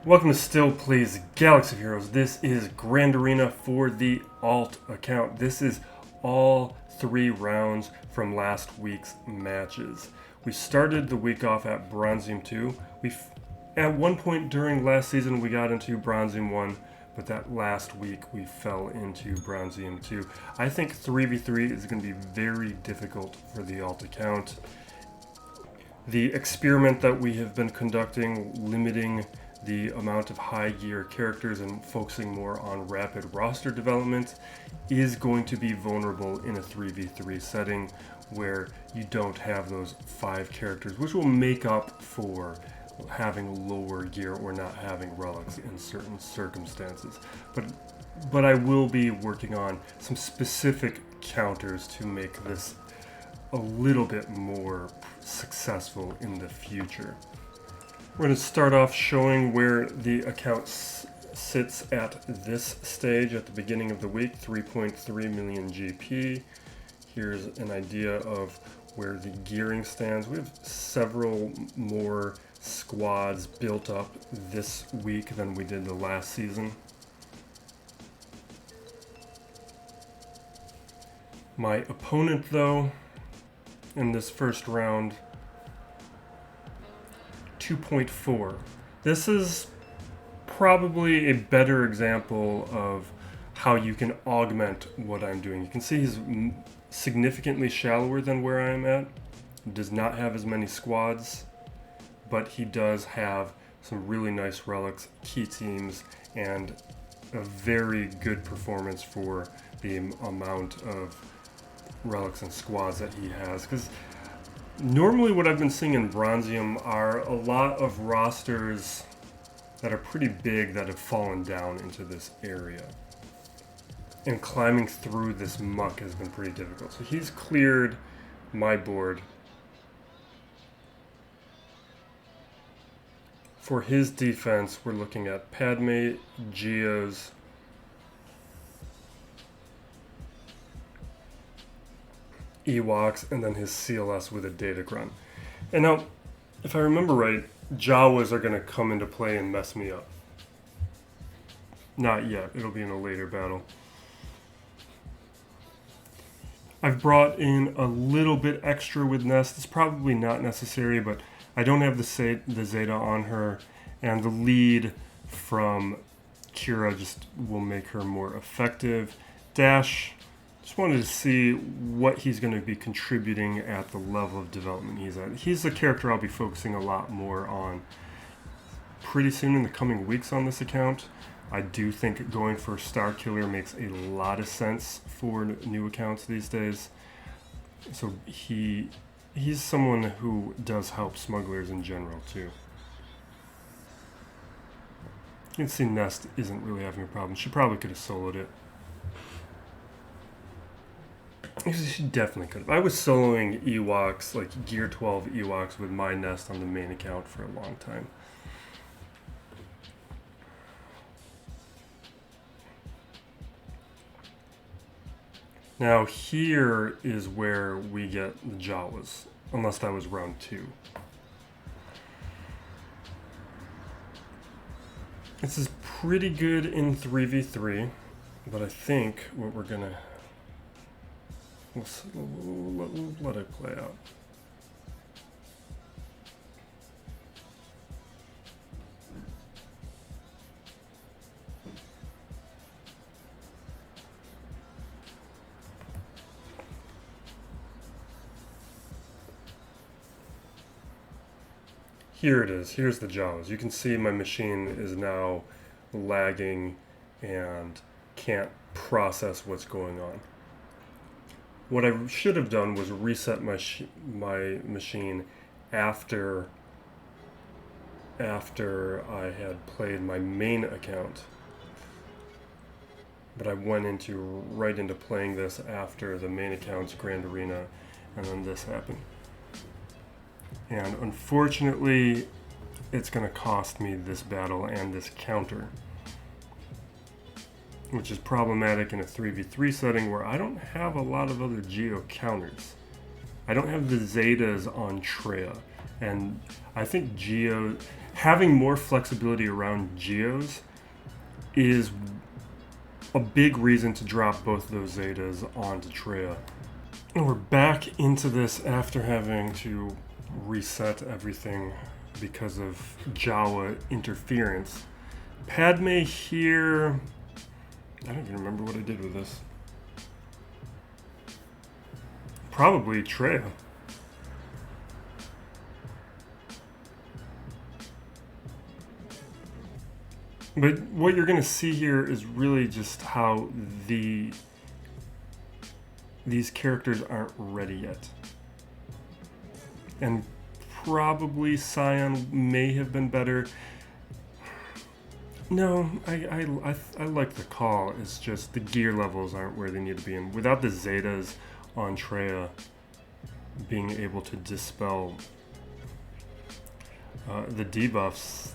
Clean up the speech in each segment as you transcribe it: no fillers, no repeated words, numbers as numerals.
Welcome to Still Plays Galaxy of Heroes. This is Grand Arena for the alt account. This is all 3 rounds from last week's matches. We started the week off at Bronzium 2. At one point during last season we got into Bronzium 1, but that last week we fell into Bronzium 2. I think 3v3 is going to be very difficult for the alt account. The experiment that we have been conducting, limiting the amount of high gear characters and focusing more on rapid roster development, is going to be vulnerable in a 3v3 setting where you don't have those 5 characters, which will make up for having lower gear or not having relics in certain circumstances. But I will be working on some specific counters to make this a little bit more successful in the future. We're going to start off showing where the account sits at this stage at the beginning of the week, 3.3 million GP. Here's an idea of where the gearing stands. We have several more squads built up this week than we did the last season. My opponent, though, in this first round, 2.4. This is probably a better example of how you can augment what I'm doing. You can see he's significantly shallower than where I am at. He does not have as many squads, but he does have some really nice relics, key teams, and a very good performance for the amount of relics and squads that he has. Because normally what I've been seeing in Bronzium are a lot of rosters that are pretty big that have fallen down into this area. And climbing through this muck has been pretty difficult. So he's cleared my board. For his defense, we're looking at Padme, Geos, Ewoks, and then his CLS with a Datacron. And now, if I remember right, Jawas are going to come into play and mess me up. Not yet. It'll be in a later battle. I've brought in a little bit extra with Nest. It's probably not necessary, but I don't have the Zeta on her, and the lead from Kira just will make her more effective. Dash, just wanted to see what he's going to be contributing at the level of development he's at. He's the character I'll be focusing a lot more on pretty soon in the coming weeks on this account. I do think going for Star Killer makes a lot of sense for new accounts these days. So he's someone who does help smugglers in general too. You can see Nest isn't really having a problem. She probably could have soloed it. She definitely could have. I was soloing Ewoks, like Gear 12 Ewoks with my Nest on the main account for a long time. Now here is where we get the Jawas, unless that was round 2. This is pretty good in 3v3, but I think what we're gonna let it play out. Here it is. Here's the Jawas. You can see my machine is now lagging and can't process what's going on. What I should have done was reset my machine after I had played my main account. But I went right into playing this after the main account's Grand Arena, and then this happened. And unfortunately, it's going to cost me this battle and this counter, which is problematic in a 3v3 setting where I don't have a lot of other Geo counters. I don't have the Zetas on Treya, And I think having more flexibility around geos is a big reason to drop both of those Zetas onto Treya. And we're back into this after having to reset everything because of Jawa interference. Padme here, I don't even remember what I did with this. Probably Treya. But what you're going to see here is really just how these characters aren't ready yet. And probably Scion may have been better. No, I like the call. It's just the gear levels aren't where they need to be. And without the Zetas on Treya being able to dispel the debuffs,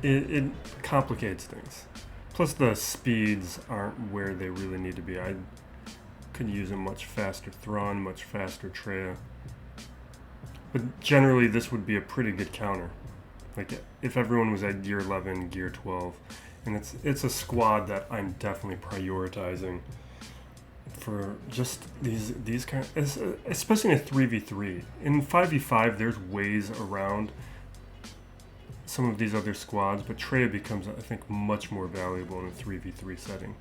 it complicates things. Plus the speeds aren't where they really need to be. I could use a much faster Thrawn, much faster Treya. But generally this would be a pretty good counter. Like if everyone was at gear 11, gear 12. And it's a squad that I'm definitely prioritizing for just these kind of, especially in a 3v3. In 5v5 there's ways around some of these other squads, but Treya becomes, I think, much more valuable in a 3v3 setting.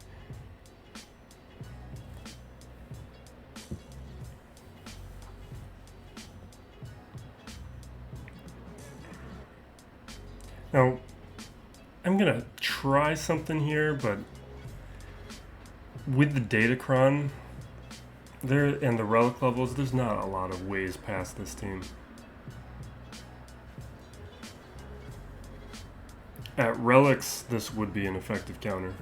Now, I'm gonna try something here, but with the Datacron there and the relic levels, there's not a lot of ways past this team. At relics, this would be an effective counter.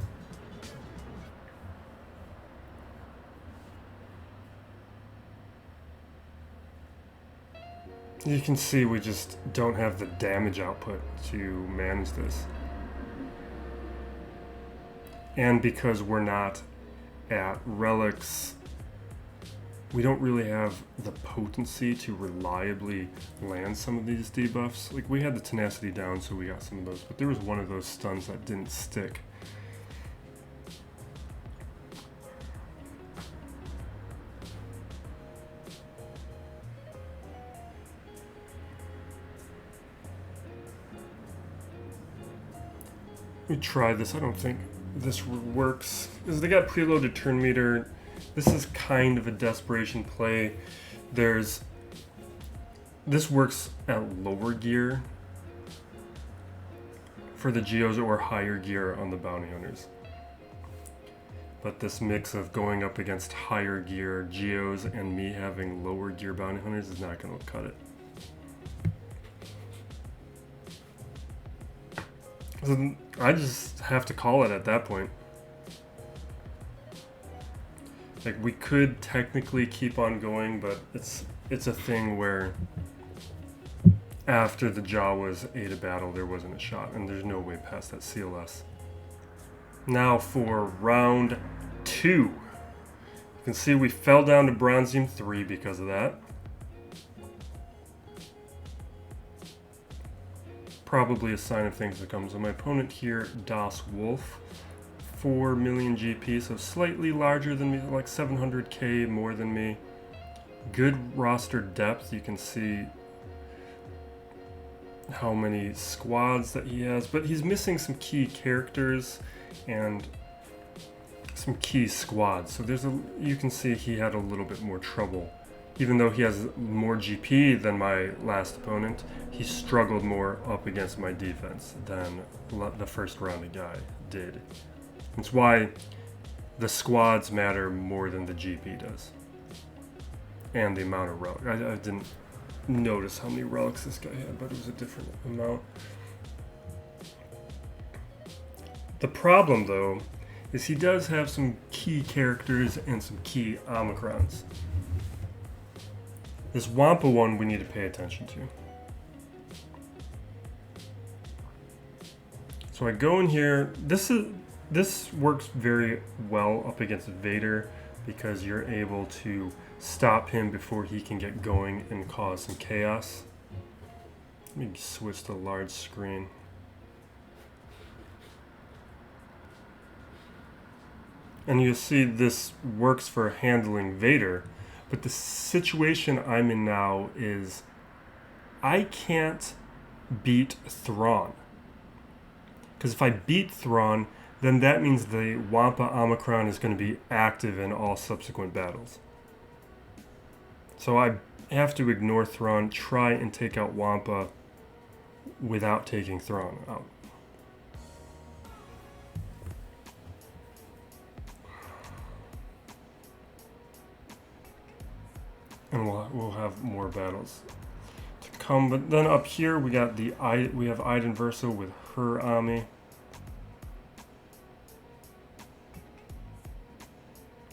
You can see we just don't have the damage output to manage this. And because we're not at relics, we don't really have the potency to reliably land some of these debuffs. Like, we had the tenacity down, so we got some of those, but there was one of those stuns that didn't stick. Let me try this. I don't think this works, because they got preloaded turn meter. This is kind of a desperation play. This works at lower gear for the Geos or higher gear on the bounty hunters. But this mix of going up against higher gear Geos and me having lower gear bounty hunters is not going to cut it. So I just have to call it at that point. Like, we could technically keep on going, but it's a thing where after the Jawas ate a battle, there wasn't a shot, and there's no way past that CLS. Now for round 2. You can see we fell down to Bronzium 3 because of that. Probably a sign of things to come. So my opponent here, Das Wolf, 4 million GP, so slightly larger than me, like 700k more than me. Good roster depth. You can see how many squads that he has, but he's missing some key characters and some key squads. So you can see he had a little bit more trouble. Even though he has more GP than my last opponent, he struggled more up against my defense than the first round guy did. It's why the squads matter more than the GP does. And the amount of relics. I didn't notice how many relics this guy had, but it was a different amount. The problem, though, is he does have some key characters and some key Omicrons. This Wampa one we need to pay attention to. So I go in here. This works very well up against Vader because you're able to stop him before he can get going and cause some chaos. Let me switch to large screen. And you see this works for handling Vader, but the situation I'm in now is I can't beat Thrawn. Because if I beat Thrawn, then that means the Wampa Omicron is going to be active in all subsequent battles. So I have to ignore Thrawn, try and take out Wampa without taking Thrawn out. And we'll have more battles to come. But then up here we got we have Iden Versa with her army.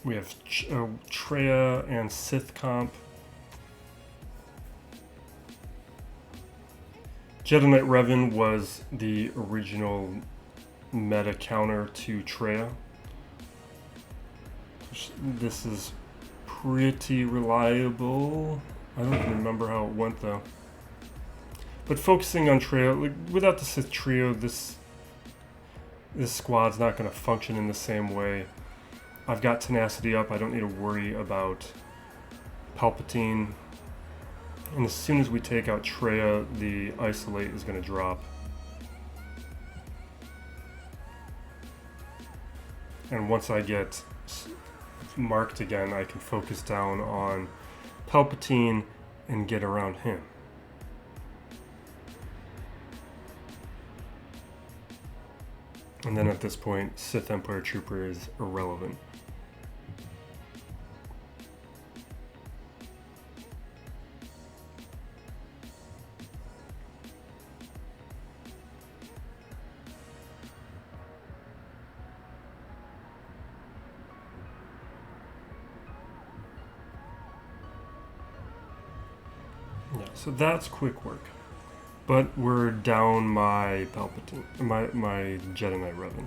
We have Traya and Sith comp. Jedi Knight Revan was the original meta counter to Traya. This is pretty reliable. I don't even remember how it went though. But focusing on Traya, like, without the Sith trio, this squad's not going to function in the same way. I've got tenacity up. I don't need to worry about Palpatine. And as soon as we take out Traya, the isolate is going to drop. And once I get marked again, I can focus down on Palpatine and get around him. And then at this point, Sith Empire Trooper is irrelevant. Yeah, so that's quick work. But we're down my Palpatine, my Jedi Knight Revan.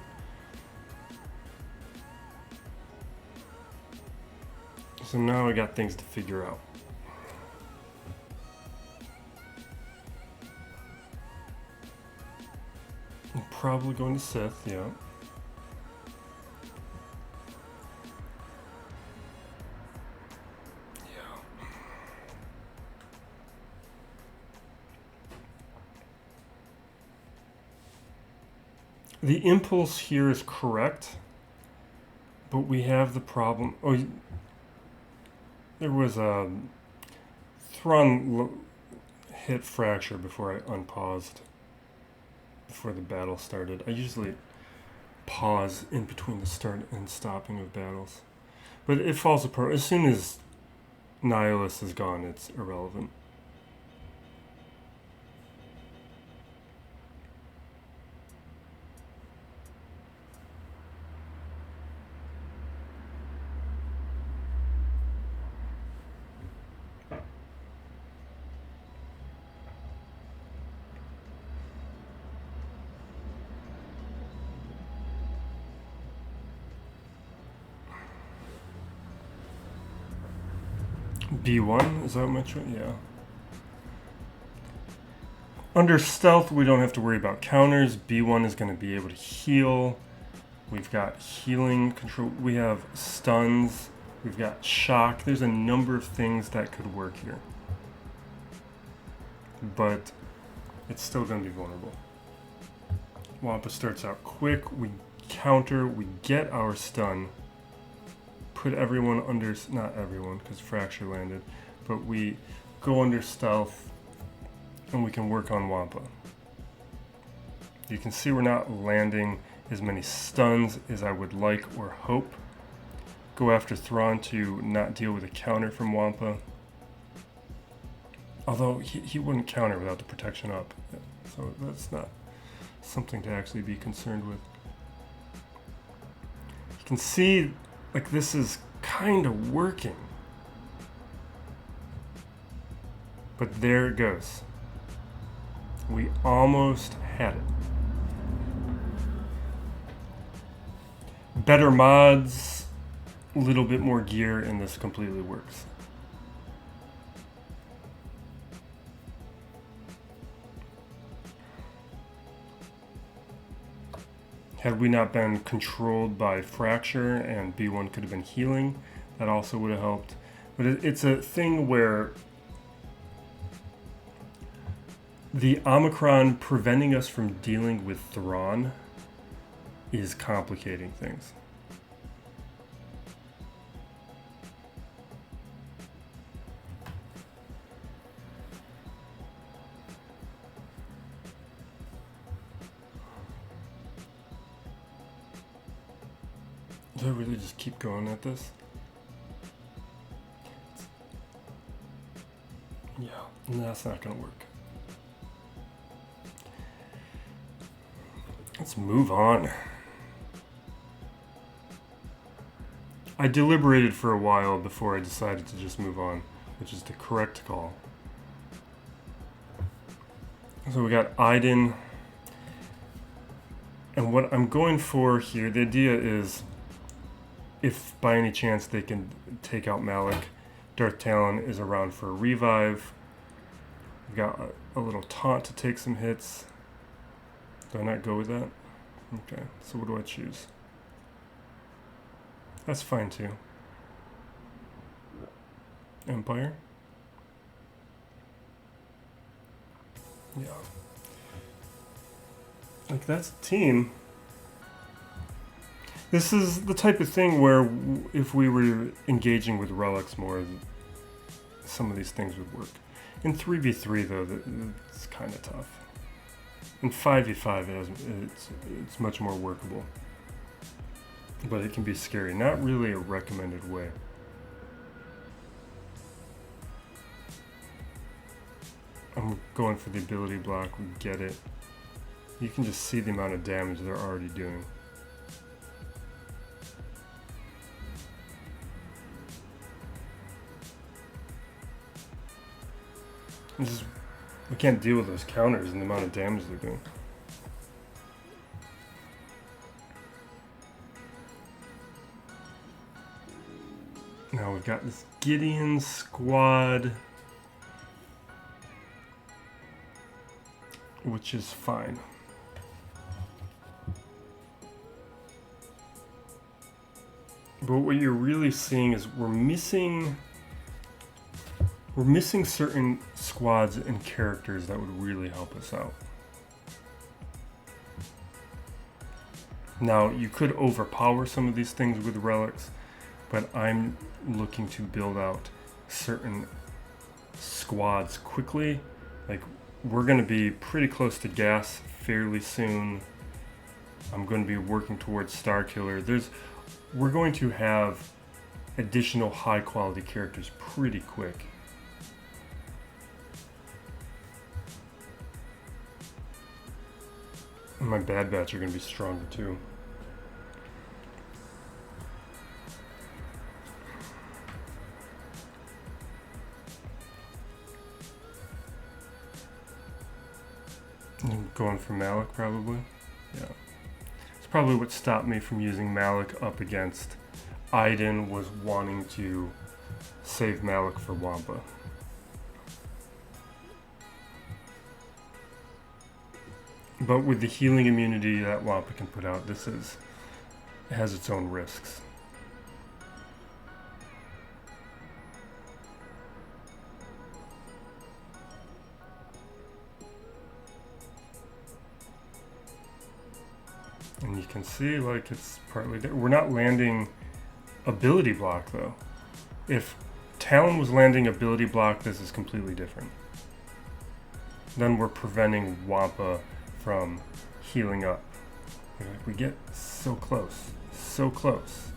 So now I got things to figure out. I'm probably going to Sith, yeah. The impulse here is correct, but we have the problem. Oh, there was a Thrawn hit fracture before I unpaused, before the battle started. I usually pause in between the start and stopping of battles, but it falls apart. As soon as Nihilus is gone, it's irrelevant. B1, is that much? Yeah. Under stealth, we don't have to worry about counters. B1 is going to be able to heal. We've got healing control. We have stuns. We've got shock. There's a number of things that could work here. But it's still going to be vulnerable. Wampa starts out quick. We counter. We get our stun. Put everyone under, not everyone because fracture landed, but we go under stealth and we can work on Wampa. You can see we're not landing as many stuns as I would like or hope. Go after Thrawn to not deal with a counter from Wampa. Although he wouldn't counter without the protection up, so that's not something to actually be concerned with. You can see like this is kind of working. But there it goes. We almost had it. Better mods, a little bit more gear, and this completely works. Had we not been controlled by fracture and B1 could have been healing, that also would have helped. But it's a thing where the Omicron preventing us from dealing with Thrawn is complicating things. Do I really just keep going at this? Yeah, no, that's not going to work. Let's move on. I deliberated for a while before I decided to just move on, which is the correct call. So we got Iden. And what I'm going for here, the idea is if by any chance they can take out Malik, Darth Talon is around for a revive. We've got a little taunt to take some hits. Do I not go with that? Okay, so what do I choose? That's fine too. Empire? Yeah. Like, that's a team. This is the type of thing where if we were engaging with relics more, some of these things would work. In 3v3 though, it's kind of tough. In 5v5 it's much more workable. But it can be scary. Not really a recommended way. I'm going for the ability block, we get it. You can just see the amount of damage they're already doing. We can't deal with those counters and the amount of damage they're doing. Now we've got this Gideon squad, which is fine. But what you're really seeing is we're missing certain squads and characters that would really help us out. Now, you could overpower some of these things with relics, but I'm looking to build out certain squads quickly. Like, we're going to be pretty close to gas fairly soon. I'm going to be working towards Star Killer. We're going to have additional high quality characters pretty quick. And my Bad Batch are going to be stronger too. I'm going for Malik probably. Yeah. It's probably what stopped me from using Malik up against Iden, was wanting to save Malik for Wampa. But with the healing immunity that Wampa can put out, it has its own risks. And you can see, like, it's partly we're not landing ability block though. If Talon was landing ability block, this is completely different. Then we're preventing Wampa from healing up. We get so close, so close.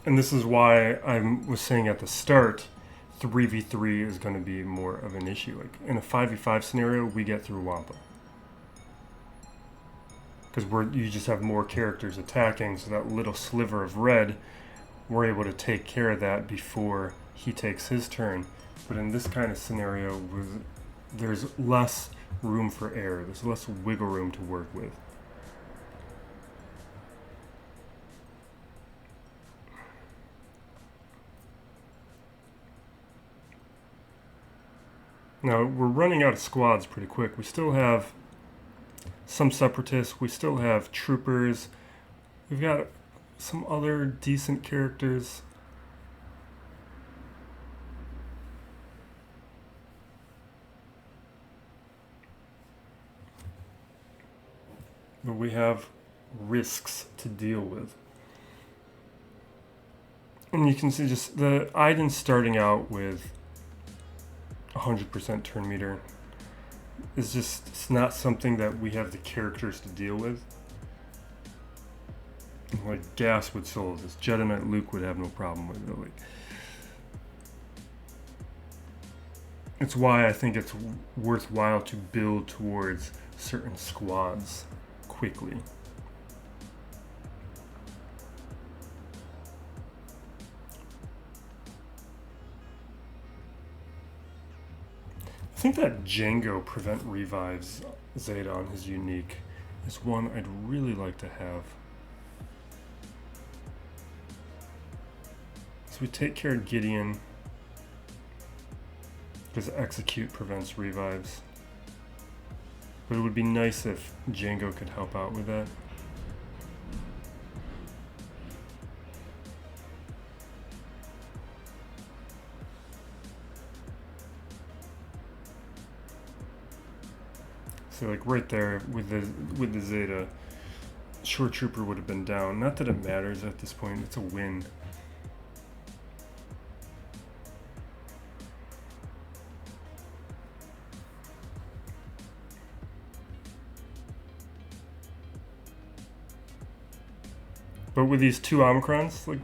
And this is why I was saying at the start, 3v3 is going to be more of an issue. Like in a 5v5 scenario, we get through Wampa. Because you just have more characters attacking, so that little sliver of red, we're able to take care of that before he takes his turn. But in this kind of scenario, there's less room for error. There's less wiggle room to work with. Now, we're running out of squads pretty quick. We still have some separatists. We still have troopers. We've got some other decent characters. But we have risks to deal with. And you can see just the Iden starting out with 100% turn meter is just, it's not something that we have the characters to deal with. Like Gas would solve this. Jedi Knight Luke would have no problem with it. Like, it's why I think it's worthwhile to build towards certain squads quickly. I think that Django prevent revives Zeta on his unique is one I'd really like to have. So we take care of Gideon because execute prevents revives. But it would be nice if Django could help out with that. So like right there with the Zeta, Shore Trooper would have been down. Not that it matters at this point, it's a win. But with these two Omicrons, like,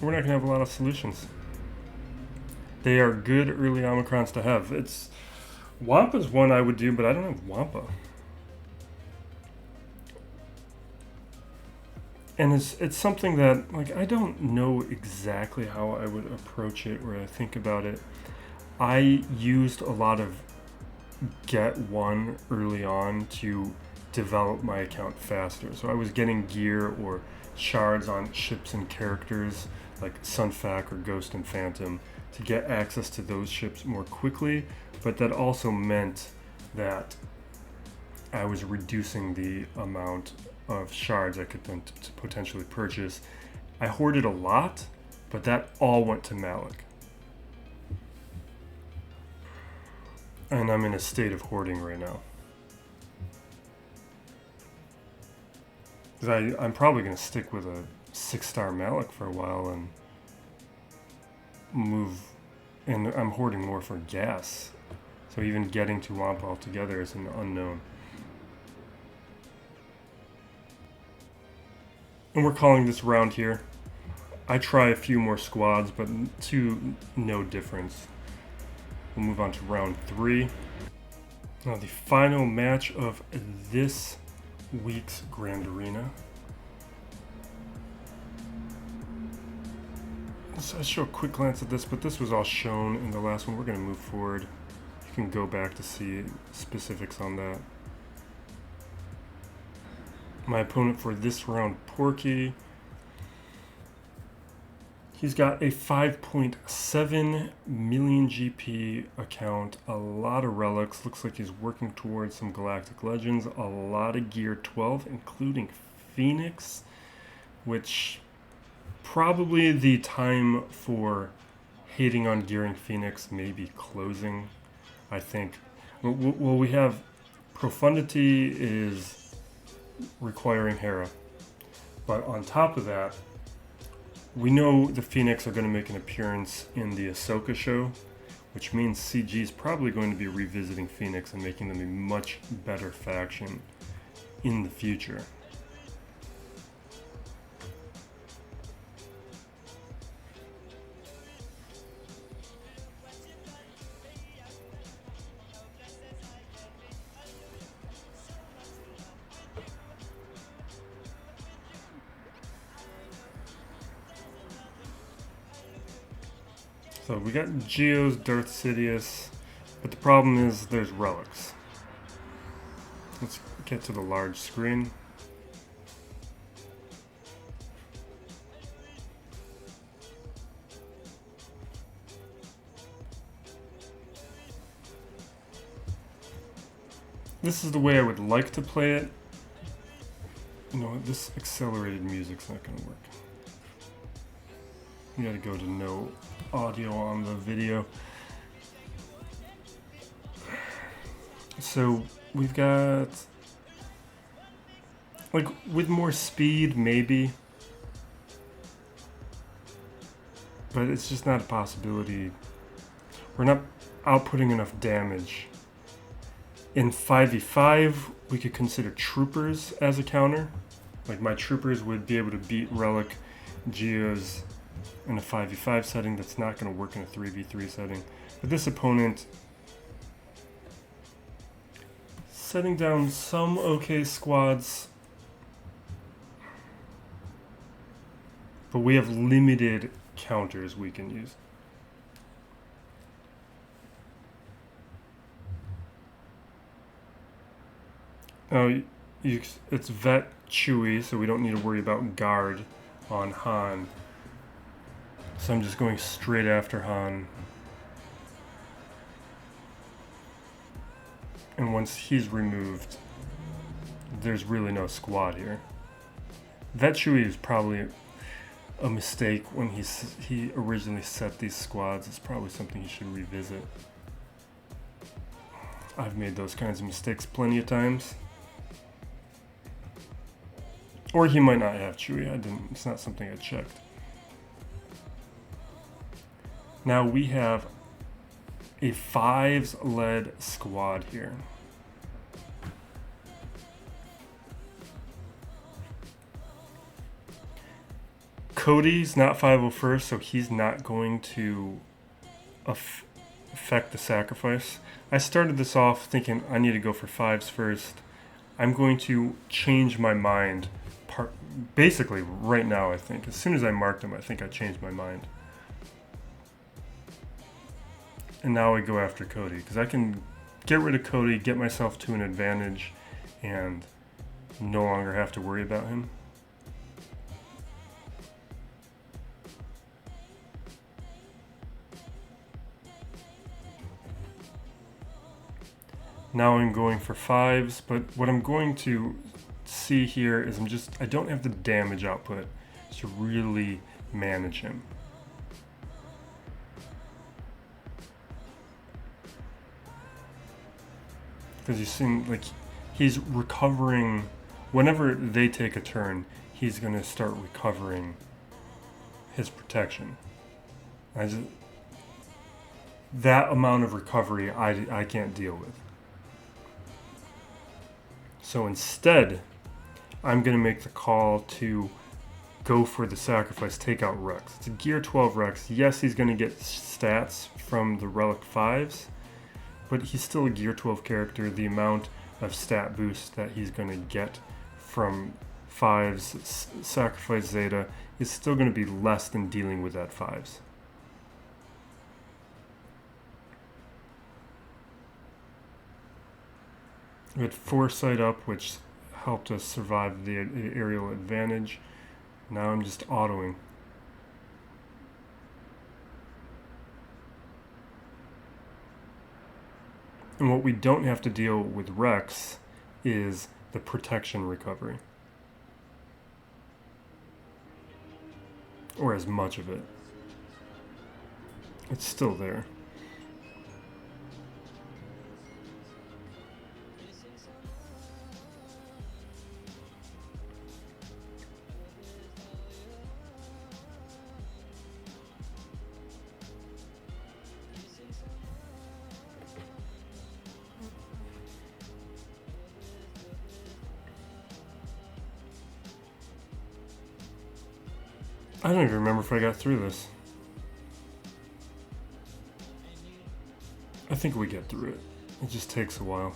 we're not gonna have a lot of solutions. They are good early Omicrons to have. Wampa's one I would do, but I don't have Wampa. And it's something that, like, I don't know exactly how I would approach it or I think about it. I used a lot of Get One early on to develop my account faster. So I was getting gear or shards on ships and characters like Sunfac or Ghost and Phantom to get access to those ships more quickly, but that also meant that I was reducing the amount of shards I could then potentially purchase. I hoarded a lot, but that all went to Malik. And I'm in a state of hoarding right now. Because I'm probably going to stick with a 6-star Malik for a while and move, and I'm hoarding more for gas. So even getting to Wampa altogether is an unknown. And we're calling this round here. I try a few more squads, but to no difference. We'll move on to round 3. Now the final match of this week's Grand Arena. So I show a quick glance at this, but this was all shown in the last one. We're going to move forward. You can go back to see specifics on that. My opponent for this round, Porky. He's got a 5.7 million GP account, a lot of relics. Looks like he's working towards some Galactic Legends, a lot of Gear 12, including Phoenix, which probably the time for hating on gearing Phoenix may be closing, I think. Well, we have Profundity is requiring Hera, but on top of that, we know the Phoenix are going to make an appearance in the Ahsoka show, which means CG is probably going to be revisiting Phoenix and making them a much better faction in the future. So we got Geo's, Darth Sidious, but the problem is there's relics. Let's get to the large screen. This is the way I would like to play it. You know, this accelerated music's not gonna work. You gotta go to no audio on the video. So we've got, like, with more speed maybe, but it's just not a possibility. We're not outputting enough damage. In 5v5, we could consider troopers as a counter. Like, my troopers would be able to beat relic geos in a 5v5 setting. That's not going to work in a 3v3 setting. But this opponent, setting down some okay squads, but we have limited counters we can use. Now, it's Vet Chewy, so we don't need to worry about guard on Han. So I'm just going straight after Han. And once he's removed, there's really no squad here. Vet Chewy is probably a mistake when he originally set these squads. It's probably something he should revisit. I've made those kinds of mistakes plenty of times. Or he might not have Chewy. It's not something I checked. Now we have a 5s led squad here. Cody's not 501st, so he's not going to affect the sacrifice. I started this off thinking I need to go for 5s first. I'm going to change my mind basically right now, I think. As soon as I marked him, I think I changed my mind. And now I go after Cody, because I can get rid of Cody, get myself to an advantage, and no longer have to worry about him. Now I'm going for 5s, but what I'm going to see here is I don't have the damage output to really manage him. Because you seem like he's recovering, whenever they take a turn, he's going to start recovering his protection. That amount of recovery I can't deal with. So instead, I'm going to make the call to go for the sacrifice, take out Rex. It's a Gear 12 Rex. Yes, he's going to get stats from the Relic 5s, but he's still a Gear 12 character. The amount of stat boost that he's going to get from 5's sacrifice Zeta is still going to be less than dealing with that 5s. We had Foresight up, which helped us survive the aerial advantage. Now I'm just autoing. And what we don't have to deal with Rex is the protection recovery. Or as much of it. It's still there. I don't even remember if I got through this. I think we get through it. It just takes a while.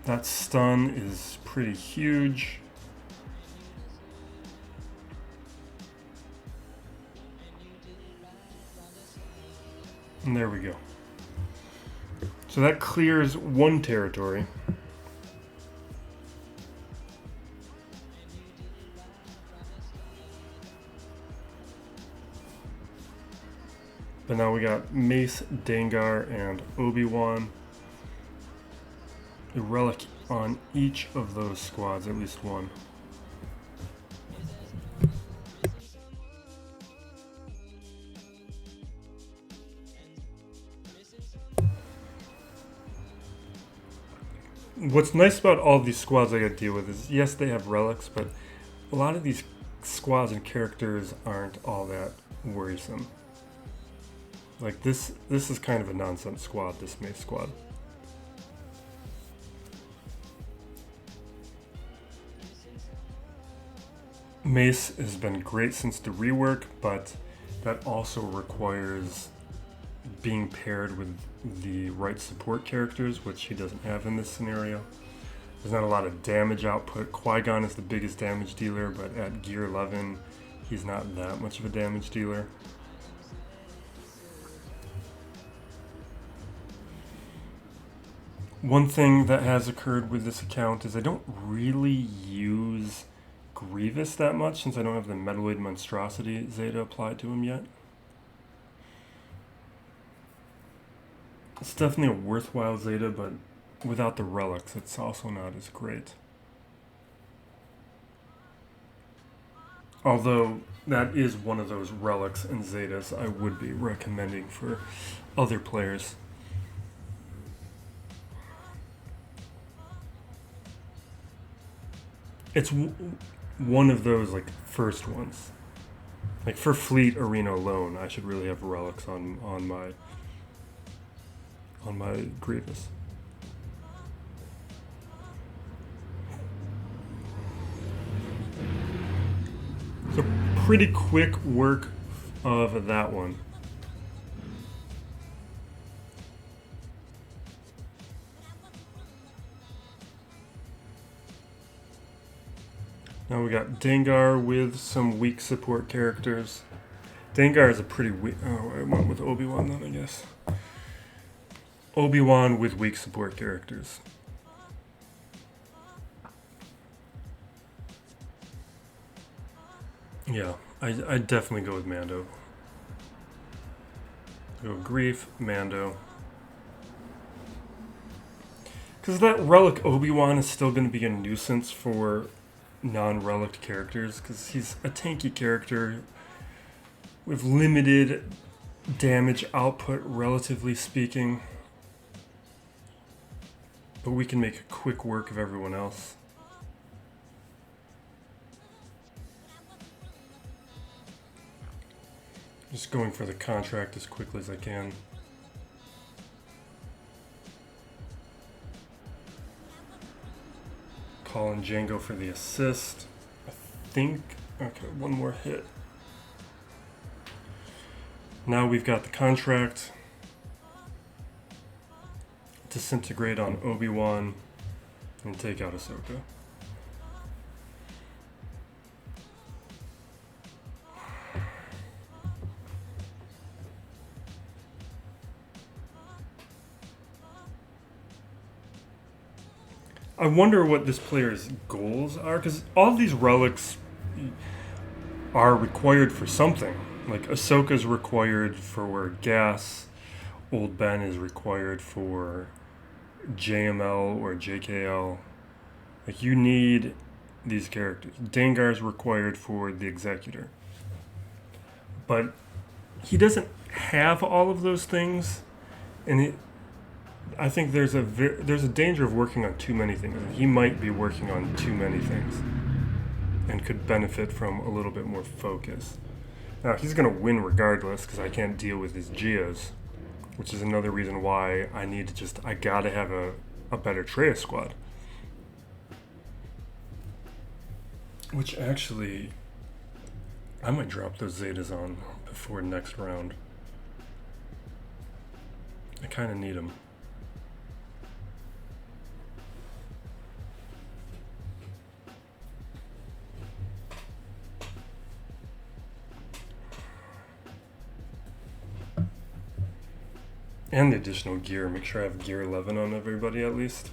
That stun is pretty huge. And there we go. So that clears one territory. But now we got Mace, Dengar, and Obi-Wan. A relic on each of those squads, at least one. What's nice about all these squads I gotta deal with is, yes, they have relics, but a lot of these squads and characters aren't all that worrisome. Like this is kind of a nonsense squad, this Mace squad. Mace has been great since the rework, but that also requires being paired with the right support characters, which he doesn't have in this scenario. There's not a lot of damage output. Qui-Gon is the biggest damage dealer, but at gear 11, he's not that much of a damage dealer. One thing that has occurred with this account is I don't really use Grievous that much since I don't have the Metaloid Monstrosity Zeta applied to him yet. It's definitely a worthwhile Zeta, but without the relics, it's also not as great. Although that is one of those relics and Zetas I would be recommending for other players. It's one of those like first ones. Like for Fleet Arena alone, I should really have relics on my Grievous. So pretty quick work of that one. Now we got Dengar with some weak support characters. Dengar is a pretty weak... Oh, I went with Obi-Wan then, I guess. Obi-Wan with weak support characters. Yeah, I'd definitely go with Mando. Go Grief, Mando. Because that relic Obi-Wan is still going to be a nuisance for non-relic characters, because he's a tanky character with limited damage output, relatively speaking. But we can make quick work of everyone else. Just going for the contract as quickly as I can. Calling Django for the assist. I think, okay, one more hit. Now we've got the contract. Disintegrate on Obi-Wan and take out Ahsoka. I wonder what this player's goals are, because all of these relics are required for something. Like Ahsoka's required for gas, Old Ben is required for JML or JKL. Like you need these characters. Dengar's required for the Executor. But he doesn't have all of those things, and I think there's a danger of working on too many things. He might be working on too many things and could benefit from a little bit more focus. Now, he's going to win regardless because I can't deal with his Geos, which is another reason why I gotta have a better Traya squad. Which actually, I might drop those Zetas on before next round. I kind of need them. And the additional gear. Make sure I have gear 11 on everybody at least.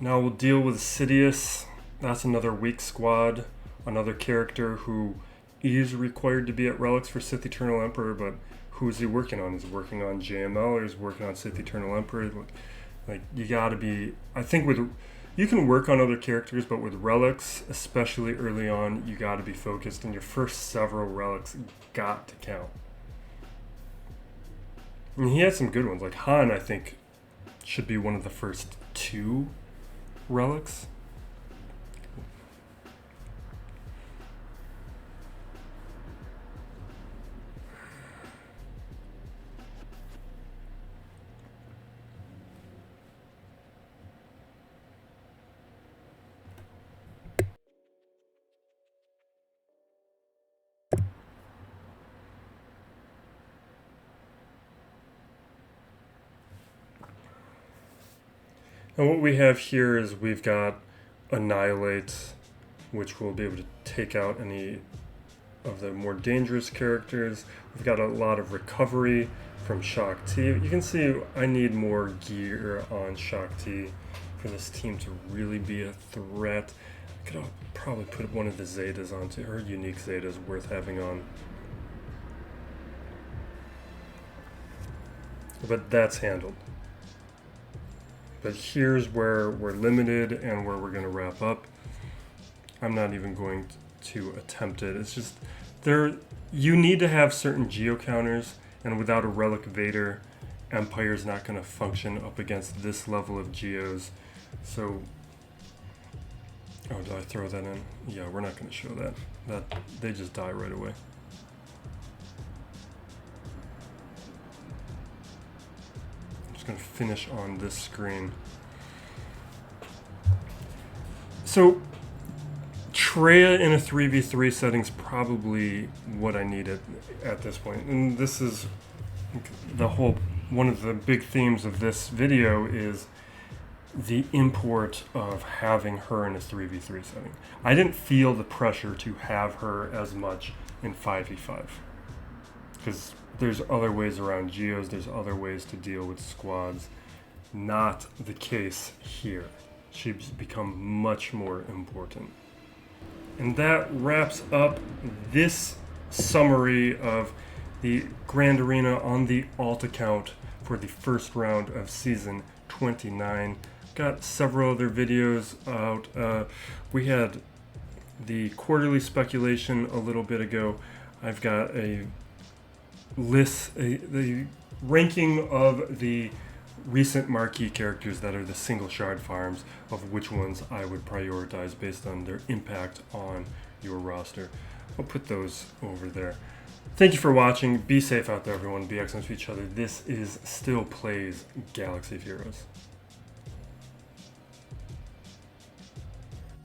Now we'll deal with Sidious. That's another weak squad. Another character who is required to be at Relics for Sith Eternal Emperor, but who is he working on? Is he working on JML or is he working on Sith Eternal Emperor? Like, you gotta be, I think you can work on other characters, but with Relics, especially early on, you gotta be focused, and your first several Relics got to count. I mean, he had some good ones, like Han, I think, should be one of the first 2 Relics. And what we have here is we've got Annihilate, which will be able to take out any of the more dangerous characters. We've got a lot of recovery from Shaak Ti. You can see I need more gear on Shaak Ti for this team to really be a threat. I could probably put one of the Zetas onto her. Unique Zetas worth having on. But that's handled. But here's where we're limited and where we're going to wrap up. I'm not even going to attempt it. It's just you need to have certain geo counters, and without a Relic Vader, Empire's not going to function up against this level of geos. So, oh, did I throw that in? Yeah, we're not going to show that. They just die right away. Going to finish on this screen. So Traya in a 3v3 setting is probably what I needed at this point. And this is one of the big themes of this video is the import of having her in a 3v3 setting. I didn't feel the pressure to have her as much in 5v5 because there's other ways around geos, there's other ways to deal with squads. Not the case here. She's become much more important. And that wraps up this summary of the Grand Arena on the alt account for the first round of Season 29. Got several other videos out. We had the quarterly speculation a little bit ago. I've got a list, the ranking of the recent marquee characters that are the single shard farms, of which ones I would prioritize based on their impact on your roster. I'll put those over there. Thank you for watching. Be safe out there, everyone. Be excellent to each other. This is Still Plays Galaxy of Heroes.